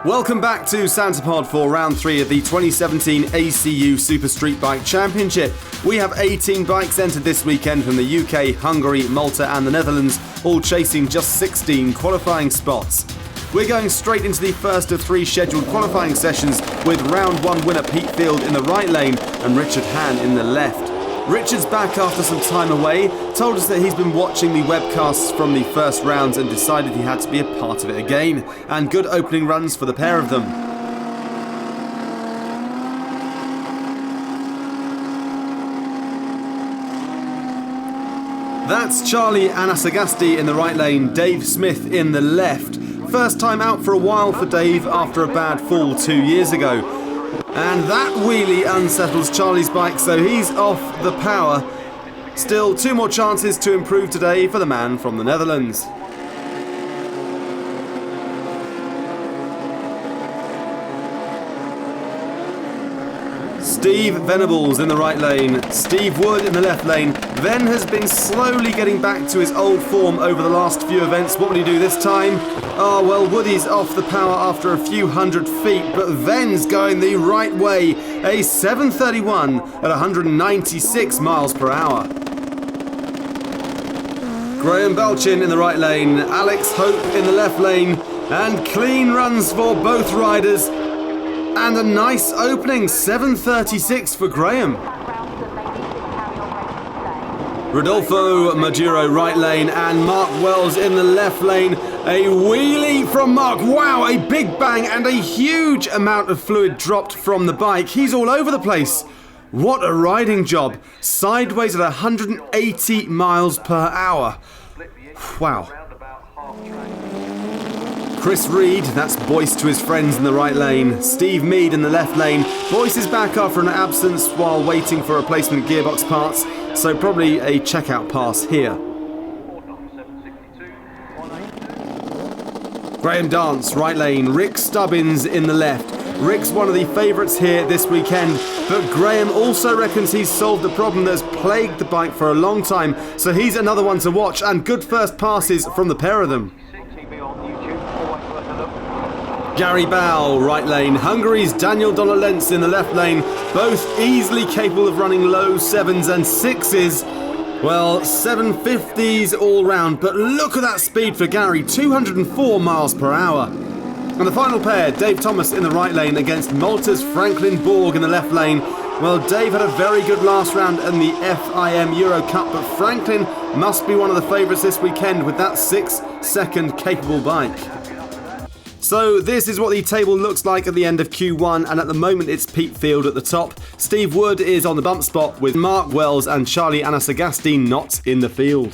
Welcome back to Santapod for round 3 of the 2017 ACU Super Street Bike Championship. We have 18 bikes entered this weekend from the UK, Hungary, Malta and the Netherlands, all chasing just 16 qualifying spots. We're going straight into the first of 3 scheduled qualifying sessions with round 1 winner Pete Field in the right lane and Richard Hann in the left. Richard's back after some time away, told us that he's been watching the webcasts from the first rounds and decided he had to be a part of it again. And good opening runs for the pair of them. That's Charlie Anasagasti in the right lane, Dave Smith in the left. First time out for a while for Dave after a bad fall 2 years ago. And that wheelie unsettles Charlie's bike, so he's off the power. Still 2 more chances to improve today for the man from the Netherlands. Steve Venables in the right lane, Steve Wood in the left lane. Ven has been slowly getting back to his old form over the last few events. What will he do this time? Oh, well, Woody's off the power after a few hundred feet, but Ven's going the right way. A 7:31 at 196 miles per hour. Graham Belchin in the right lane, Alex Hope in the left lane, and clean runs for both riders. And a nice opening, 7:36 for Graham. Rodolfo Maduro right lane and Mark Wells in the left lane. A wheelie from Mark. Wow, a big bang and a huge amount of fluid dropped from the bike. He's all over the place. What a riding job. Sideways at 180 miles per hour. Wow. Chris Reed, that's Boyce to his friends in the right lane. Steve Mead in the left lane. Boyce is back after an absence while waiting for replacement gearbox parts, so probably a checkout pass here. Graham Dance, right lane. Rick Stubbins in the left. Rick's one of the favourites here this weekend, but Graham also reckons he's solved the problem that's plagued the bike for a long time, so he's another one to watch, and good first passes from the pair of them. Gary Bow, right lane. Hungary's Daniel Donat-Lentz in the left lane, both easily capable of running low 7s and 6s. Well, 750s all round, but look at that speed for Gary, 204 miles per hour. And the final pair, Dave Thomas in the right lane against Malta's Franklin Borg in the left lane. Well, Dave had a very good last round in the FIM Euro Cup, but Franklin must be one of the favourites this weekend with that 6-second capable bike. So this is what the table looks like at the end of Q1, and at the moment it's Pete Field at the top. Steve Wood is on the bump spot with Mark Wells and Charlie Anasagasti not in the field.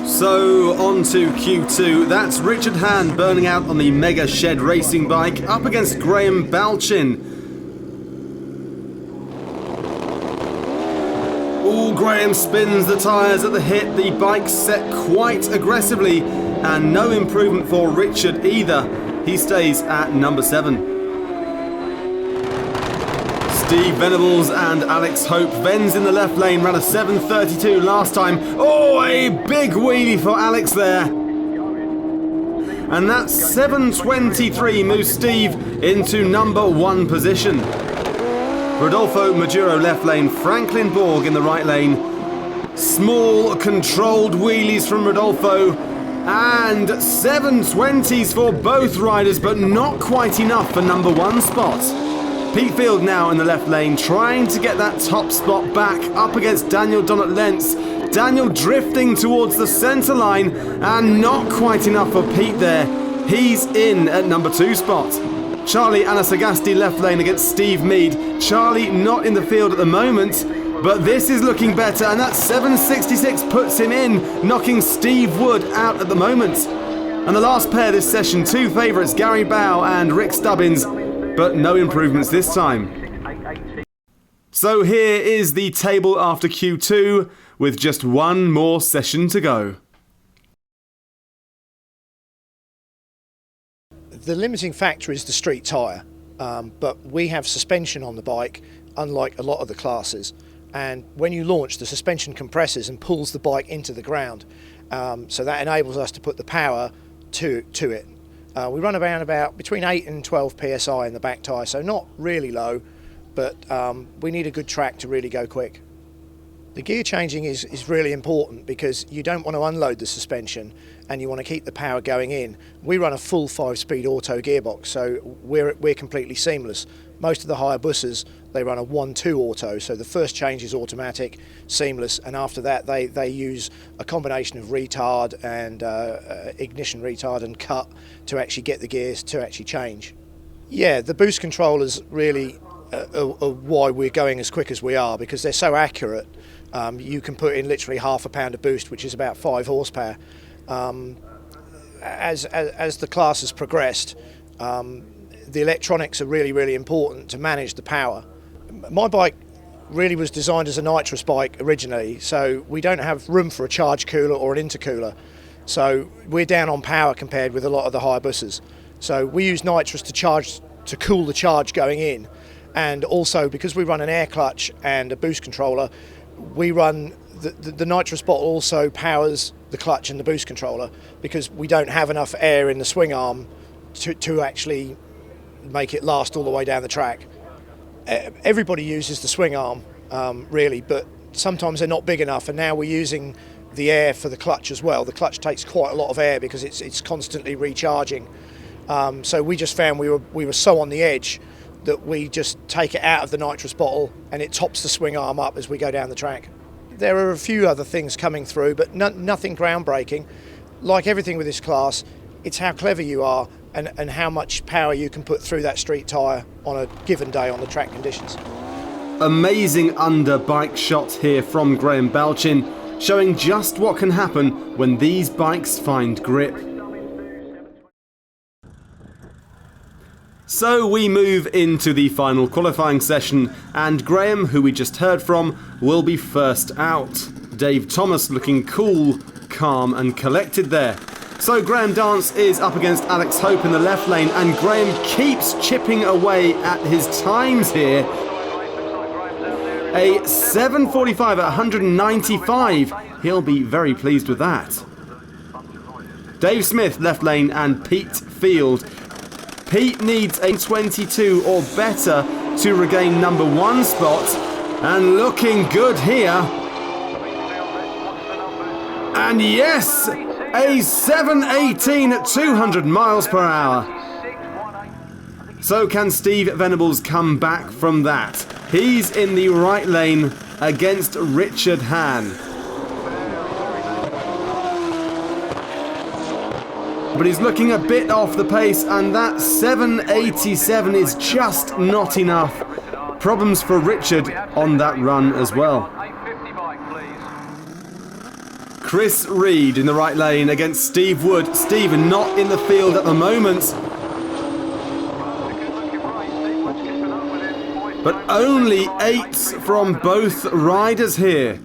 So on to Q2, that's Richard Hann burning out on the Mega Shed racing bike up against Graham Belchin. Ooh, Graham spins the tyres at the hit, the bike's set quite aggressively and no improvement for Richard either. He stays at number 7. Steve Venables and Alex Hope. Ven's in the left lane, ran a 7:32 last time. Oh, a big wheelie for Alex there. And that 7:23 moves Steve into number 1 position. Rodolfo Maduro left lane, Franklin Borg in the right lane. Small controlled wheelies from Rodolfo. And 7:20s for both riders, but not quite enough for number 1 spot. Pete Field now in the left lane, trying to get that top spot back up against Daniel Donat-Lentz. Daniel drifting towards the centre line, and not quite enough for Pete there. He's in at number 2 spot. Charlie Anasagasti left lane against Steve Mead. Charlie not in the field at the moment, but this is looking better, and that 7:66 puts him in, knocking Steve Wood out at the moment. And the last pair this session, 2 favourites, Gary Bow and Rick Stubbins. but no improvements this time. So here is the table after Q2, with just one more session to go. The limiting factor is the street tyre, but we have suspension on the bike, unlike a lot of the classes. And when you launch, the suspension compresses and pulls the bike into the ground. So that enables us to put the power to it. We run around about between 8 and 12 psi in the back tyre, so not really low, but we need a good track to really go quick. The gear changing is really important because you don't want to unload the suspension and you want to keep the power going in. We run a full 5-speed auto gearbox, so we're completely seamless. Most of the higher buses, they run a 1-2 auto, so the first change is automatic, seamless, and after that they use a combination of retard and ignition retard and cut to actually get the gears to actually change. Yeah, the boost controllers really are why we're going as quick as we are, because they're so accurate. You can put in literally half a pound of boost, which is about 5 horsepower. As the class has progressed, the electronics are really important to manage the power. My bike really was designed as a nitrous bike originally, so we don't have room for a charge cooler or an intercooler. So we're down on power compared with a lot of the higher buses. So we use nitrous to cool the charge going in, and also because we run an air clutch and a boost controller, we run the nitrous bottle also powers the clutch and the boost controller, because we don't have enough air in the swing arm to actually make it last all the way down the track. Everybody uses the swing arm really, but sometimes they're not big enough, and now we're using the air for the clutch as well. The clutch takes quite a lot of air because it's constantly recharging. So we just found we were so on the edge that we just take it out of the nitrous bottle and it tops the swing arm up as we go down the track. There are a few other things coming through, but nothing groundbreaking. Like everything with this class, it's how clever you are and how much power you can put through that street tyre on a given day on the track conditions. Amazing under-bike shot here from Graham Belchin, showing just what can happen when these bikes find grip. So we move into the final qualifying session, and Graham, who we just heard from, will be first out. Dave Thomas looking cool, calm and collected there. So Graham Dance is up against Alex Hope in the left lane, and Graham keeps chipping away at his times here. A 7:45 at 195. He'll be very pleased with that. Dave Smith left lane and Pete Field. Pete needs a 22 or better to regain number 1 spot, and looking good here. And yes, a 7:18 at 200 miles per hour. So can Steve Venables come back from that? He's in the right lane against Richard Hahn. But he's looking a bit off the pace, and that 7:87 is just not enough. Problems for Richard on that run as well. Chris Reed in the right lane against Steve Wood. Steve not in the field at the moment, but only 8 from both riders here.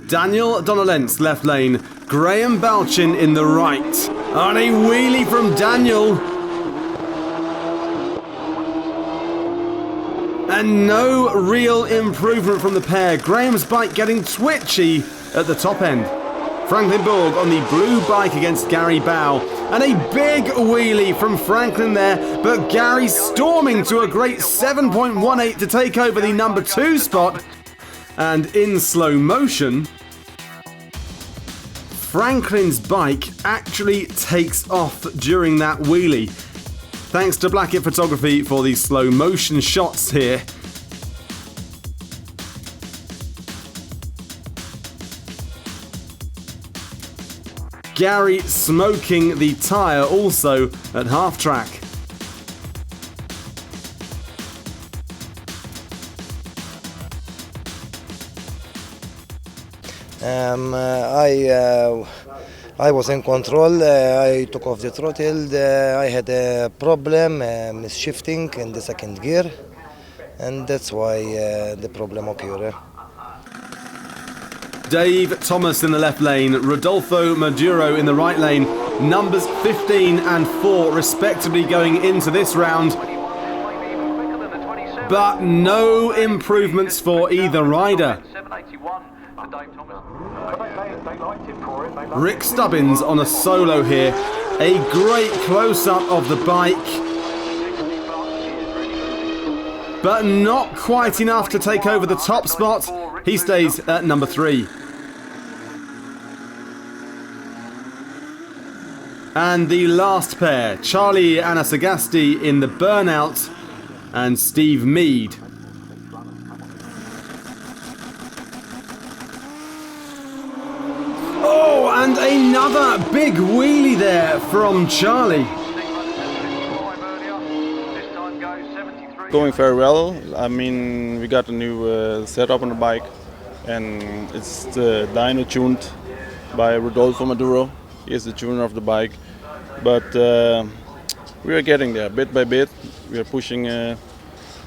Daniel Donalentz left lane, Graham Belchin in the right. And a wheelie from Daniel. And no real improvement from the pair. Graham's bike getting twitchy at the top end. Franklin Borg on the blue bike against Gary Bow. And a big wheelie from Franklin there, but Gary storming to a great 7.18 to take over the number 2 spot. And in slow motion, Franklin's bike actually takes off during that wheelie. Thanks to Blackett Photography for these slow motion shots here. Gary smoking the tyre also at half track. I was in control. I took off the throttle. I had a problem, shifting in the second gear, and that's why the problem occurred. Dave Thomas in the left lane, Rodolfo Maduro in the right lane, numbers 15 and 4 respectively going into this round. But no improvements for either rider. Rick Stubbins on a solo here. A great close-up of the bike. But not quite enough to take over the top spot. He stays at number 3. And the last pair, Charlie Anasagasti in the burnout and Steve Mead. Oh, and another big wheelie there from Charlie. Going very well. I mean, we got a new setup on the bike, and it's the dyno tuned by Rodolfo Maduro. He is the tuner of the bike, but we are getting there bit by bit. We are pushing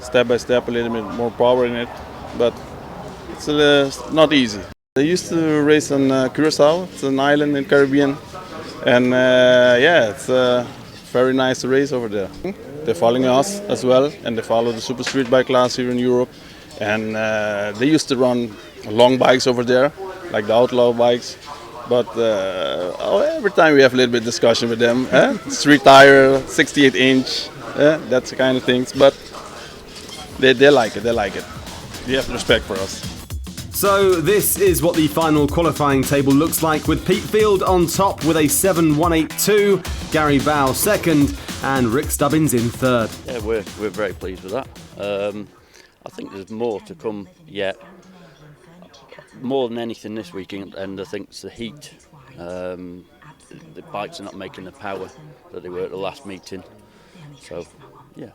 step by step a little bit more power in it, but it's not easy. I used to race on Curacao. It's an island in Caribbean, and yeah, it's a very nice race over there. They're following us as well, and they follow the super street bike class here in Europe. And they used to run long bikes over there, like the outlaw bikes. But every time we have a little bit of discussion with them, street tire, 68-inch, that's the kind of things. But they like it, they like it. They have respect for us. So this is what the final qualifying table looks like, with Pete Field on top with a 7.182, Gary Bow second, and Rick Stubbins in third. Yeah, we're very pleased with that. I think there's more to come yet. More than anything this weekend, and I think it's the heat. The bikes are not making the power that they were at the last meeting. So, yeah.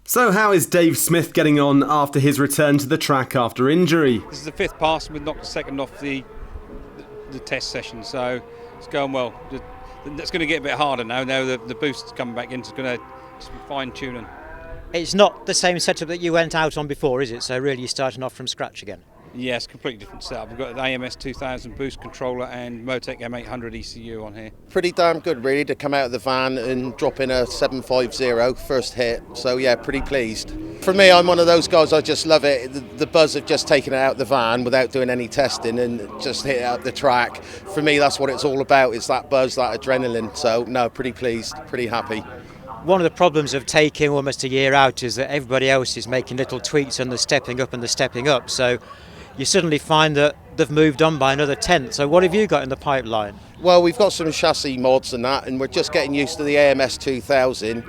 So how is Dave Smith getting on after his return to the track after injury? This is the 5th pass, and we've knocked the second off the test session, so it's going well. It's going to get a bit harder now. Now the boost's coming back in, it's going to be fine-tuning. It's not the same setup that you went out on before, is it? So really you're starting off from scratch again? Yes, completely different setup. We've got the AMS 2000 boost controller and Motec M800 ECU on here. Pretty damn good, really, to come out of the van and drop in a 750 first hit. So yeah, pretty pleased. For me, I'm one of those guys, I just love it. The buzz of just taking it out of the van without doing any testing and just hit it out the track. For me, that's what it's all about. It's that buzz, that adrenaline. So no, pretty pleased, pretty happy. One of the problems of taking almost a year out is that everybody else is making little tweaks and they're stepping up and they're stepping up. So you suddenly find that they've moved on by another tenth. So what have you got in the pipeline? Well, we've got some chassis mods and that, and we're just getting used to the AMS 2000.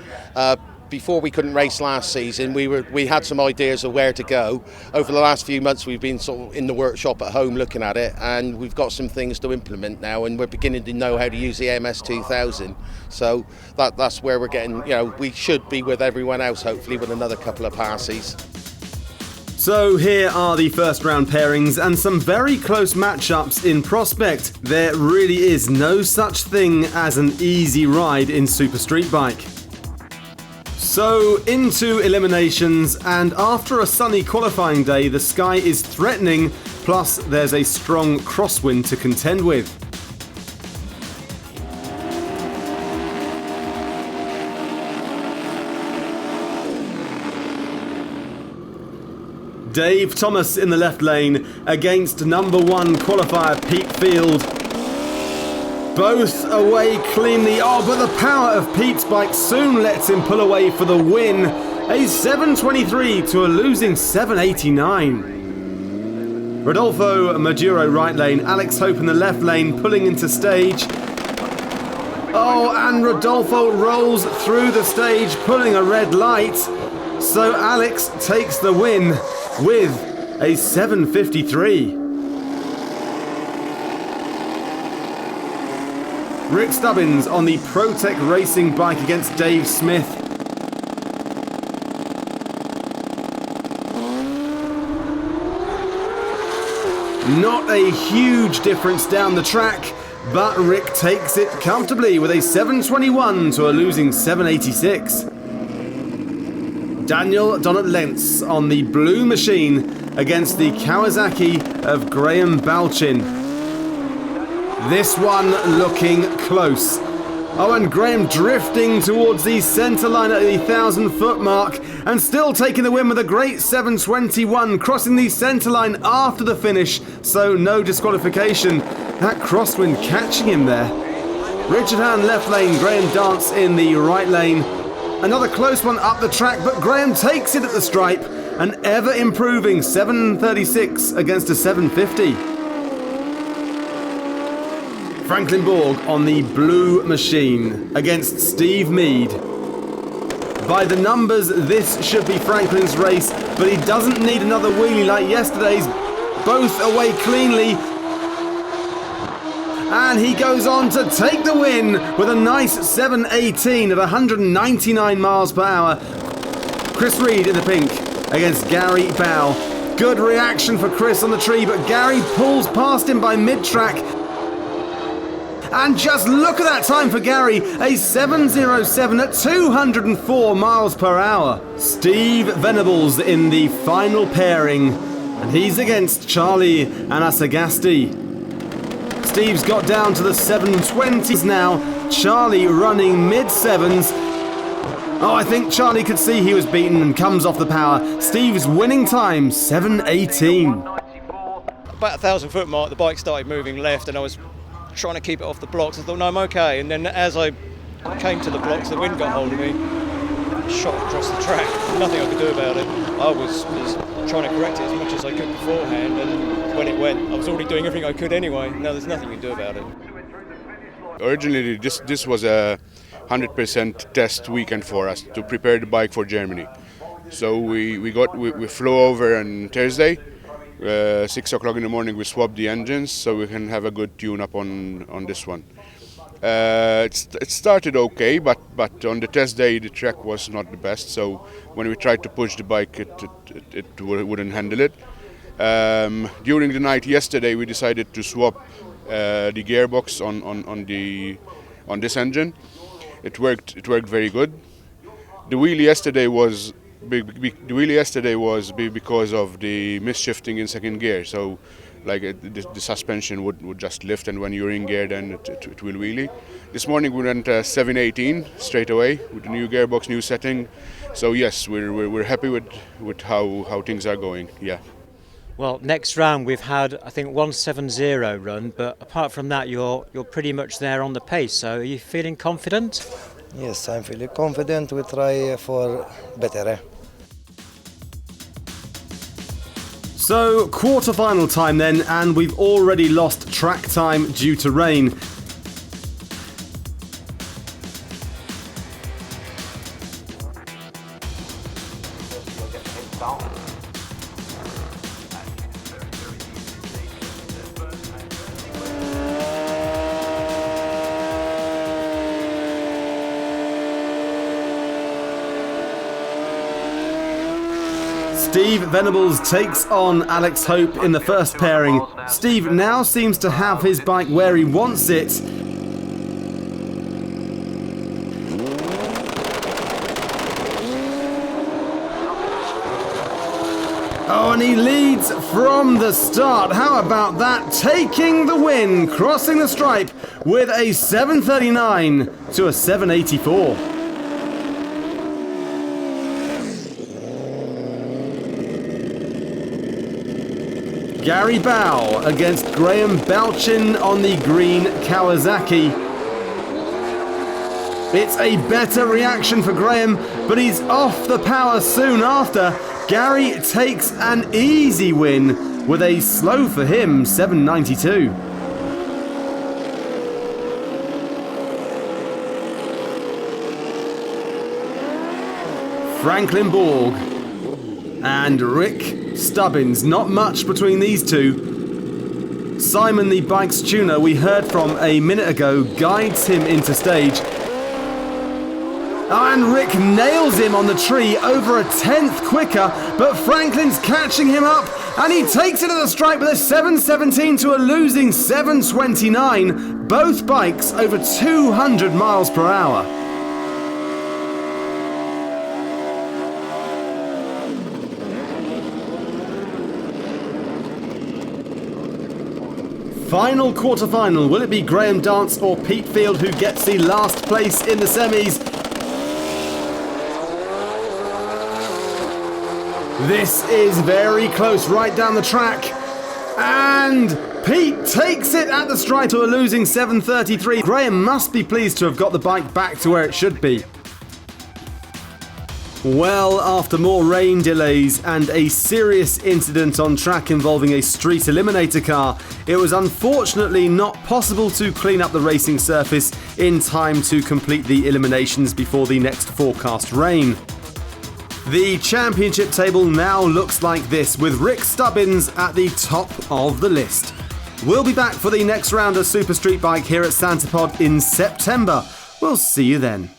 Before we couldn't race last season, we had some ideas of where to go. Over the last few months, we've been sort of in the workshop at home looking at it, and we've got some things to implement now, and we're beginning to know how to use the AMS 2000. So that's where we're getting, we should be with everyone else, hopefully, with another couple of passes. So here are the first round pairings and some very close matchups in prospect. There really is no such thing as an easy ride in Super Street Bike. So into eliminations, and after a sunny qualifying day, the sky is threatening, plus there's a strong crosswind to contend with. Dave Thomas in the left lane against number 1 qualifier Pete Field. Both away cleanly. Oh, but the power of Pete's bike soon lets him pull away for the win. A 7.23 to a losing 7.89. Rodolfo Maduro right lane, Alex Hope in the left lane pulling into stage. Oh, and Rodolfo rolls through the stage pulling a red light. So Alex takes the win with a 7.53. Rick Stubbins on the Protec Racing bike against Dave Smith. Not a huge difference down the track, But Rick takes it comfortably with a 7.21 to a losing 7.86. Daniel Donat-Lentz on the blue machine against the Kawasaki of Graham Balchin. This one looking close. Oh, and Graham drifting towards the centre line at the 1,000-foot mark and still taking the win with a great 7.21, crossing the centre line after the finish, so no disqualification. That crosswind catching him there. Richard Hahn left lane, Graham Dance in the right lane. Another close one up the track, but Graham takes it at the stripe, an ever improving 7.36 against a 7.50. Franklin Borg on the blue machine against Steve Mead. By the numbers, this should be Franklin's race, but he doesn't need another wheelie like yesterday's. Both away cleanly. And he goes on to take the win with a nice 7.18 at 199 miles per hour. Chris Reed in the pink against Gary Bow. Good reaction for Chris on the tree, but Gary pulls past him by mid-track. And just look at that time for Gary, a 7.07 at 204 miles per hour. Steve Venables in the final pairing, and he's against Charlie Anasagasti. Steve's got down to the 7.20s now, Charlie running mid-sevens. Oh, I think Charlie could see he was beaten and comes off the power. Steve's winning time, 7.18. About 1,000-foot mark, the bike started moving left and I was trying to keep it off the blocks. I thought, no, I'm okay. And then as I came to the blocks, the wind got hold of me, shot across the track. Nothing I could do about it. I was trying to correct it as much as I could beforehand, and when it went, I was already doing everything I could anyway. Now there's nothing you can do about it. Originally, this was a 100% test weekend for us to prepare the bike for Germany. So we flew over on Thursday. 6 o'clock in the morning we swapped the engines so we can have a good tune-up on this one. It started okay, but on the test day the track was not the best, so when we tried to push the bike it wouldn't handle it. During the night yesterday we decided to swap the gearbox on this engine. It worked very good. The wheelie yesterday was because of the misshifting in second gear, so like the suspension would just lift, and when you're in gear then it will wheelie. This morning we went 7.18 straight away with the new gearbox, new setting, so yes, we're happy with how things are going. Yeah. Well, next round we've had, I think, 1.70 run, but apart from that you're pretty much there on the pace, so are you feeling confident? Yes, I'm feeling confident. We try for better. So, quarter-final time then, and we've already lost track time due to rain. Steve Venables takes on Alex Hope in the first pairing. Steve now seems to have his bike where he wants it. Oh, and he leads from the start. How about that? Taking the win, crossing the stripe with a 7.39 to a 7.84. Gary Bow against Graham Balchin on the green Kawasaki. It's a better reaction for Graham, but he's off the power soon after. Gary takes an easy win with a slow for him 7.92. Franklin Borg and Rick Stubbins, not much between these two. Simon, the bike's tuner we heard from a minute ago, guides him into stage. Oh, and Rick nails him on the tree over a tenth quicker, but Franklin's catching him up And he takes it to the stripe with a 7.17 to a losing 7.29. Both bikes over 200 miles per hour. Final quarter-final. Will it be Graham Dance or Pete Field who gets the last place in the semis? This is very close right down the track. And Pete takes it at the stripe to a losing 7.33. Graham must be pleased to have got the bike back to where it should be. Well, after more rain delays and a serious incident on track involving a street eliminator car, it was unfortunately not possible to clean up the racing surface in time to complete the eliminations before the next forecast rain. The championship table now looks like this, with Rick Stubbins at the top of the list. We'll be back for the next round of Super Street Bike here at Santapod in September. We'll see you then.